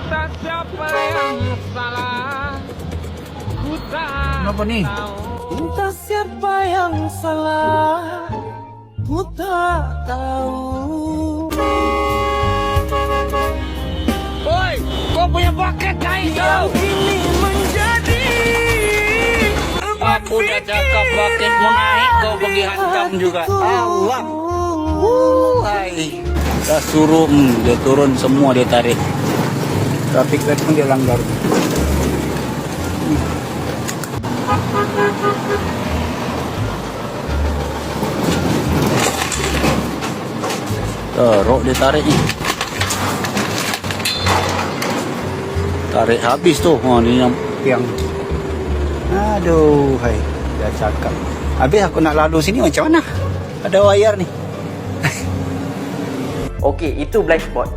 Entah siapa yang salah, ku tak Kenapa ni? tahu. Entah siapa yang salah, ku tak tahu. Woi, kau punya bucket kain Yang kau. kini menjadi Aku dah cakap bucket mau naik, kau pergi hantam juga. Allah. Hai. Dah suruh, dia turun semua, dia tarik. Traffic light pun dia langgar. Teruk dia tarik ni. Tarik habis tu. Oh, ni yang tiang. Aduh, hai. Dah cakap. Habis aku nak lalu sini macam mana? Ada wayar ni. Okey, itu blind spot.